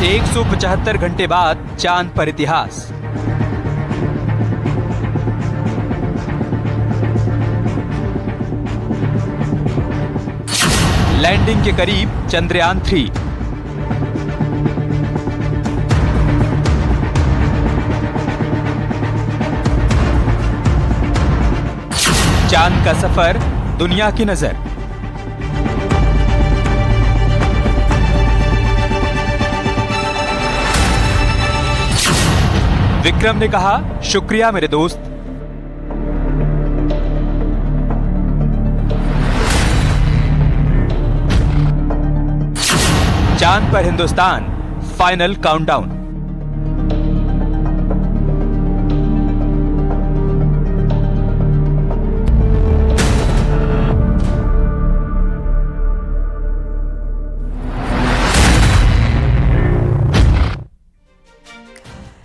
175 घंटे बाद चांद पर इतिहास। लैंडिंग के करीब चंद्रयान 3। चांद का सफर, दुनिया की नजर। विक्रम ने कहा, शुक्रिया मेरे दोस्त। चांद पर हिंदुस्तान, फाइनल काउंटडाउन।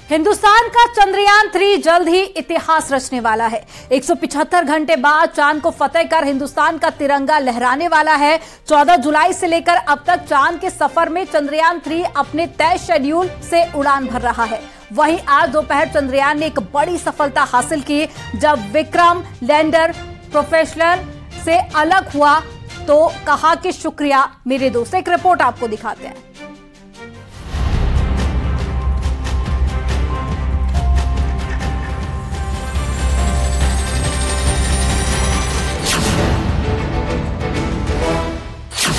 हिंदुस्तान का चंद्रयान 3 जल्द ही इतिहास रचने वाला है। 175 घंटे बाद चांद को फतेह कर हिंदुस्तान का तिरंगा लहराने वाला है। 14 जुलाई से लेकर अब तक चांद के सफर में चंद्रयान 3 अपने तय शेड्यूल से उड़ान भर रहा है। वहीं आज दोपहर चंद्रयान ने एक बड़ी सफलता हासिल की जब विक्रम लैंडर प्रोफेशनल से अलग हुआ तो कहा कि शुक्रिया मेरे दोस्त। एक रिपोर्ट आपको दिखाते हैं।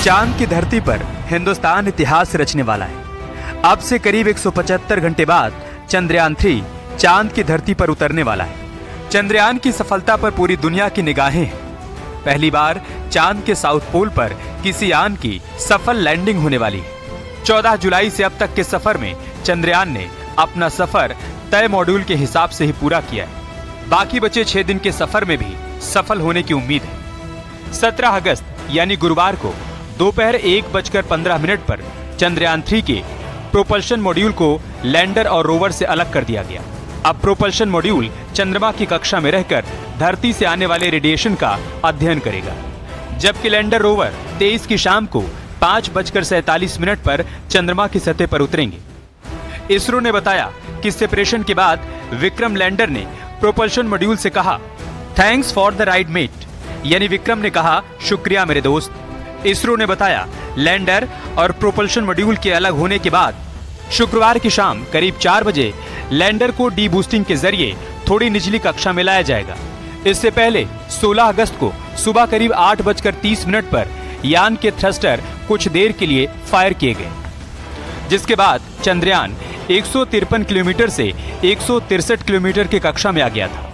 चांद की धरती पर हिंदुस्तान इतिहास रचने वाला है। अब से करीब 175 घंटे बाद चंद्रयान 3 चांद की धरती पर उतरने वाला है। चंद्रयान की सफलता पर पूरी दुनिया की निगाहें हैं। पहली बार चांद के साउथ पोल पर किसी यान की सफल लैंडिंग होने वाली है। 14 जुलाई से अब तक के सफर में चंद्रयान ने अपना सफर तय मॉड्यूल के हिसाब से ही पूरा किया है। बाकी बचे 6 दिन के सफर में भी सफल होने की उम्मीद है। 17 अगस्त यानी गुरुवार को दोपहर 1:15 पर चंद्रयान 3 के प्रोपल्शन मॉड्यूल को लैंडर और रोवर से अलग कर दिया गया। अब प्रोपल्शन मॉड्यूल चंद्रमा की कक्षा में रहकर धरती से आने वाले रेडिएशन का अध्ययन करेगा, जबकि लैंडर रोवर 23 की शाम को 5:47 पर चंद्रमा की सतह पर उतरेंगे। इसरो ने बताया कि सेपरेशन के बाद विक्रम लैंडर ने प्रोपल्शन मॉड्यूल से कहा, thanks for the ride mate, यानी विक्रम ने कहा, शुक्रिया मेरे दोस्त। इसरो ने बताया, लैंडर और प्रोपल्शन मॉड्यूल के अलग होने के बाद शुक्रवार की शाम करीब 4 बजे लैंडर को डी बूस्टिंग के जरिए थोड़ी निचली कक्षा में लाया जाएगा। इससे पहले 16 अगस्त को सुबह करीब 8:30 पर यान के थ्रस्टर कुछ देर के लिए फायर किए गए, जिसके बाद चंद्रयान 153 किलोमीटर से 163 किलोमीटर की कक्षा में आ गया था।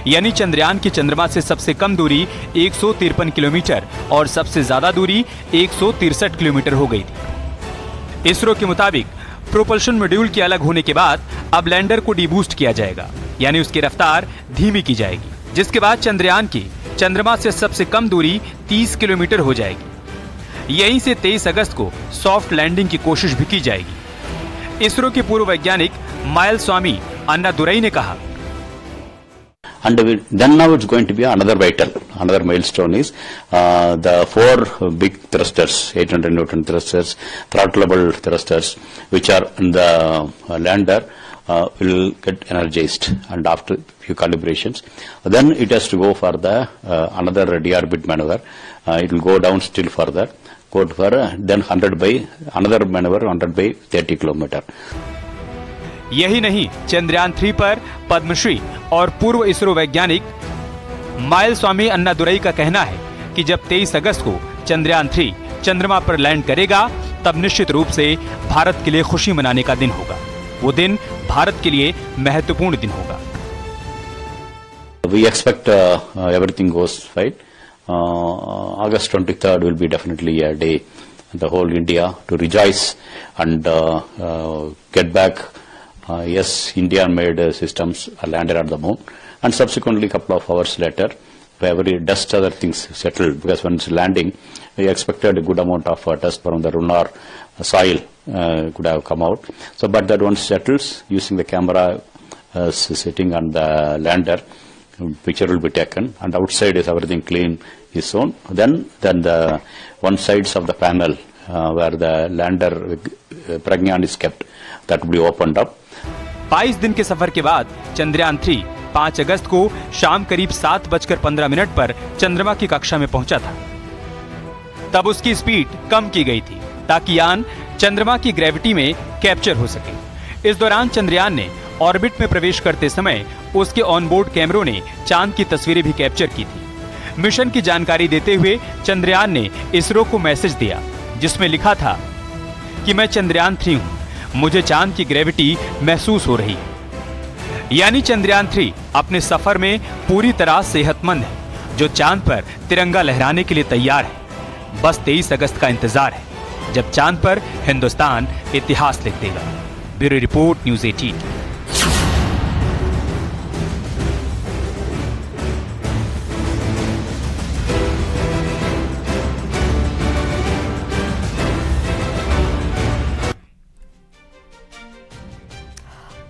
यानी चंद्रयान की चंद्रमा से सबसे कम दूरी 153 किलोमीटर और सबसे ज्यादा दूरी 163 किलोमीटर हो गई थी। इसरो के मुताबिक प्रोपल्शन मॉड्यूल के अलग होने के बाद अब लैंडर को डीबूस्ट किया जाएगा, यानी उसकी रफ्तार धीमी की जाएगी, जिसके बाद चंद्रयान की चंद्रमा से सबसे कम दूरी 30 किलोमीटर हो जाएगी। यहीं से 23 अगस्त को सॉफ्ट लैंडिंग की कोशिश भी की जाएगी। इसरो के पूर्व वैज्ञानिक माइलस्वामी अन्नादुरई ने कहा, And then now it's going to be another milestone is the 4 big thrusters, 800 Newton thrusters, throttleable thrusters, which are in the lander, will get energized, and after few calibrations, then it has to go for the another deorbit maneuver. It will go down still further, go for then 100 by another maneuver 100 by 30 kilometer. यही नहीं, चंद्रयान 3 पर पद्मश्री और पूर्व इसरो वैज्ञानिक माइलस्वामी अन्नादुरई का कहना है कि जब 23 अगस्त को चंद्रयान 3 चंद्रमा पर लैंड करेगा, तब निश्चित रूप से भारत के लिए खुशी मनाने का दिन होगा। वो दिन भारत के लिए महत्वपूर्ण दिन होगा। We expect everything goes fine. August 23rd will be definitely a day the whole India to rejoice and get back. Yes, India-made systems landed at the moon, and subsequently, a couple of hours later, every dust, other things settled, because when it's landing, we expected a good amount of dust from the lunar soil could have come out. So, but that once settles, using the camera sitting on the lander, picture will be taken, and outside is everything clean is shown. Then the one sides of the panel where the lander Pragyan is kept, that would be opened up. 22 दिन के सफर के बाद चंद्रयान 3 5 अगस्त को शाम करीब 7:15 पर चंद्रमा की कक्षा में पहुंचा था। तब उसकी स्पीड कम की गई थी ताकि यान चंद्रमा की ग्रेविटी में कैप्चर हो सके। इस दौरान चंद्रयान ने ऑर्बिट में प्रवेश करते समय उसके ऑनबोर्ड कैमरों ने चांद की तस्वीरें भी कैप्चर की थी। मिशन की जानकारी देते हुए चंद्रयान ने इसरो को मैसेज दिया जिसमें लिखा था कि मैं चंद्रयान 3 हूं, मुझे चांद की ग्रेविटी महसूस हो रही है। यानी चंद्रयान 3 अपने सफर में पूरी तरह सेहतमंद है, जो चांद पर तिरंगा लहराने के लिए तैयार है। बस 23 अगस्त का इंतजार है जब चांद पर हिंदुस्तान इतिहास लिख देगा। Bureau report, news 18।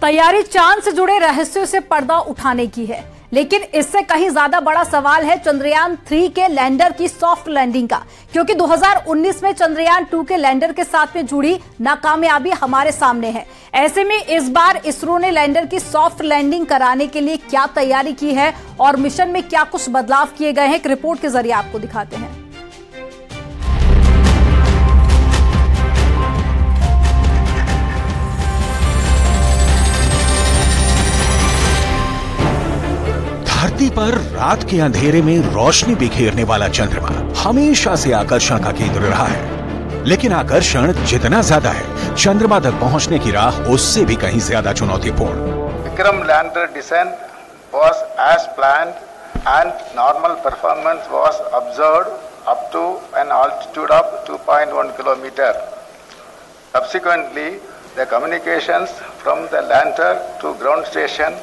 तैयारी चांद से जुड़े रहस्यों से पर्दा उठाने की है, लेकिन इससे कहीं ज्यादा बड़ा सवाल है चंद्रयान 3 के लैंडर की सॉफ्ट लैंडिंग का, क्योंकि 2019 में चंद्रयान 2 के लैंडर के साथ में जुड़ी नाकामयाबी हमारे सामने है। ऐसे में इस बार इसरो ने लैंडर की सॉफ्ट लैंडिंग कराने के लिए क्या तैयारी की है और मिशन में क्या कुछ बदलाव किए गए हैं, एक रिपोर्ट के जरिए आपको दिखाते हैं। धरती पर रात के अंधेरे में रोशनी बिखेरने वाला चंद्रमा हमेशा से आकर्षण का केंद्र रहा है, लेकिन आकर्षण जितना ज्यादा है, चंद्रमा तक पहुंचने की राह उससे भी कहीं ज्यादा चुनौतीपूर्ण। Vikram lander descent was as planned and normal performance was observed up to an altitude of 2.1 kilometer. Subsequently, the communications from the lander to ground station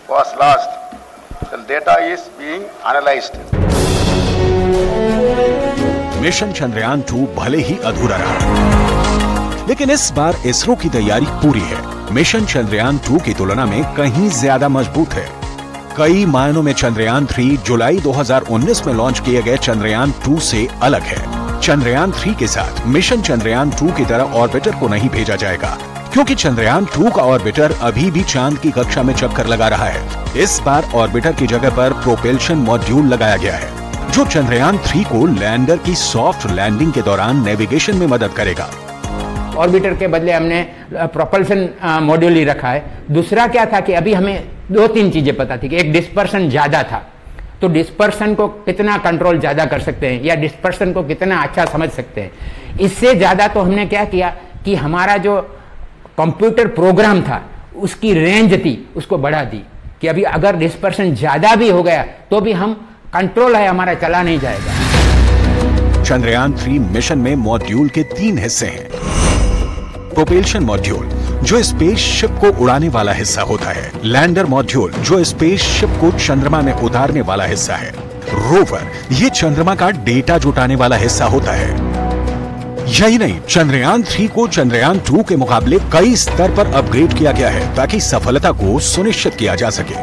was lost. The data is being analyzed. Mission Chandrayaan 2 भले ही अधूरा रहा, लेकिन इस बार इसरो की तैयारी पूरी है। Mission Chandrayaan 2 की तुलना में कहीं ज्यादा मजबूत है। कई मायनों में चंद्रयान 3 जुलाई 2019 में लॉन्च किए गए चंद्रयान 2 से अलग है। चंद्रयान 3 के साथ मिशन चंद्रयान 2 की तरह ऑर्बिटर को नहीं भेजा जाएगा, क्योंकि चंद्रयान 2 का ऑर्बिटर अभी भी चांद की कक्षा में चक्कर लगा रहा है। इस बार ऑर्बिटर की जगह पर प्रोपेल्शन मॉड्यूल लगाया गया है, जो चंद्रयान 3 को लैंडर की सॉफ्ट लैंडिंग के दौरान नेविगेशन में मदद करेगा। ऑर्बिटर के बदले हमने प्रोपल्शन मॉड्यूल ही रखा है। दूसरा क्या था कि अभी हमें 2-3 चीजें पता थी कि एक डिस्पर्सन ज्यादा था, तो डिस्पर्सन को कितना कंट्रोल ज्यादा कर सकते हैं या डिस्पर्सन को कितना अच्छा समझ सकते हैं। इससे ज्यादा तो हमने क्या किया कि हमारा जो कंप्यूटर प्रोग्राम था उसकी रेंज थी उसको बढ़ा दी कि अभी अगर डिस्पर्सन ज्यादा भी हो गया तो भी हम कंट्रोल है हमारा, चला नहीं जाएगा। चंद्रयान 3 मिशन में मॉड्यूल के 3 हिस्से हैं। प्रोपेल्शन मॉड्यूल, जो स्पेसशिप को उड़ाने वाला हिस्सा होता है। लैंडर मॉड्यूल, जो स्पेसशिप को चंद्रमा में उतारने वाला हिस्सा है। रोवर, ये चंद्रमा का डेटा जुटाने वाला हिस्सा होता है। यही नहीं, चंद्रयान 3 को चंद्रयान 2 के मुकाबले कई स्तर पर अपग्रेड किया गया है ताकि सफलता को सुनिश्चित किया जा सके।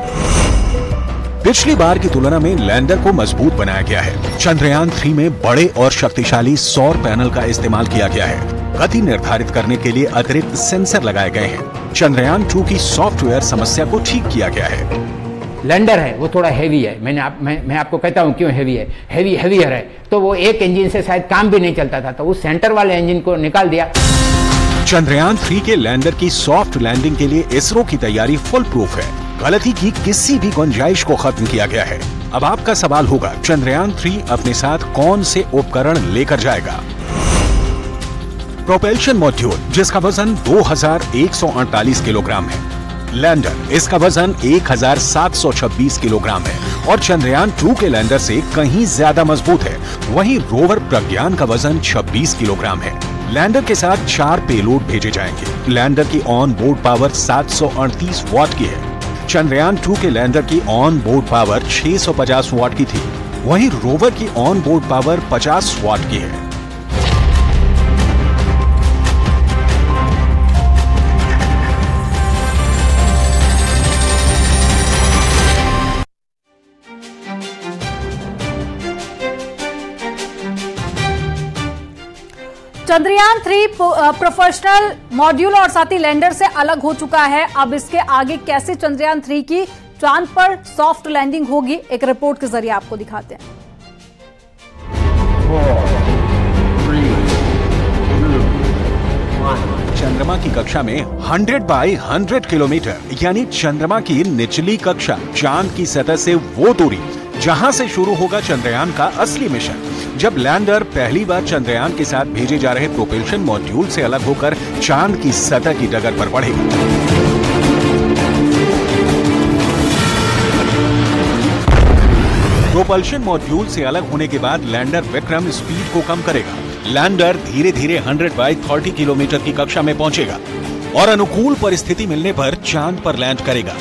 पिछली बार की तुलना में लैंडर को मजबूत बनाया गया है। चंद्रयान 3 में बड़े और शक्तिशाली सौर पैनल का इस्तेमाल किया गया है। गति निर्धारित करने के लिए अतिरिक्त सेंसर लगाए गए हैं। चंद्रयान 2 की सॉफ्टवेयर समस्या को ठीक किया गया है। लैंडर है वो थोड़ा हैवी है, मैं आपको कहता हूं क्यों हैवी है। हैवियर है तो वो एक इंजन से शायद काम भी नहीं चलता था, तो उस सेंटर वाले इंजन को निकाल दिया। चंद्रयान 3 के लैंडर की सॉफ्ट लैंडिंग के लिए इसरो की तैयारी फुल प्रूफ है। गलती की किसी भी गुंजाइश को खत्म किया गया है। अब आपका सवाल होगा, चंद्रयान 3 अपने साथ कौन से उपकरण लेकर जाएगा? प्रोपेल्शन मॉड्यूल, जिसका वजन 2148 किलोग्राम है। लैंडर, इसका वजन 1726 किलोग्राम है और चंद्रयान 2 के लैंडर से कहीं ज्यादा मजबूत है। वहीं रोवर प्रज्ञान का वजन 26 किलोग्राम है। लैंडर के साथ 4 पेलोड भेजे जाएंगे। लैंडर की ऑन बोर्ड पावर 738 वॉट की है। चंद्रयान 2 के लैंडर की ऑन बोर्ड पावर 650 वॉट की थी, वहीं रोवर की ऑन बोर्ड पावर 50 वॉट की है। चंद्रयान 3 प्रोफेशनल मॉड्यूल और साथ ही लैंडर से अलग हो चुका है। अब इसके आगे कैसे चंद्रयान 3 की चांद पर सॉफ्ट लैंडिंग होगी, एक रिपोर्ट के जरिए आपको दिखाते हैं। 4, 3, 2, 1। चंद्रमा की कक्षा में 100 बाई 100 किलोमीटर यानी चंद्रमा की निचली कक्षा, चांद की सतह से वो दूरी जहां से शुरू होगा चंद्रयान का असली मिशन। जब लैंडर पहली बार चंद्रयान के साथ भेजे जा रहे प्रोपल्शन मॉड्यूल से अलग होकर चांद की सतह की डगर पर बढ़ेगा। प्रोपल्शन मॉड्यूल से अलग होने के बाद लैंडर विक्रम स्पीड को कम करेगा। लैंडर धीरे धीरे 100 बाई 30 किलोमीटर की कक्षा में पहुंचेगा और अनुकूल परिस्थिति मिलने पर चांद पर लैंड करेगा।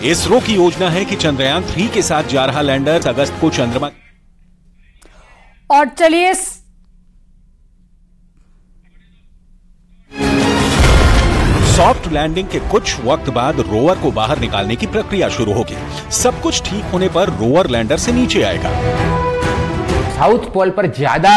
इसरो की योजना है कि चंद्रयान 3 के साथ जा रहा लैंडर अगस्त को चंद्रमा। और चलिए सॉफ्ट लैंडिंग के कुछ वक्त बाद रोवर को बाहर निकालने की प्रक्रिया शुरू होगी। सब कुछ ठीक होने पर रोवर लैंडर से नीचे आएगा। साउथ पोल पर ज्यादा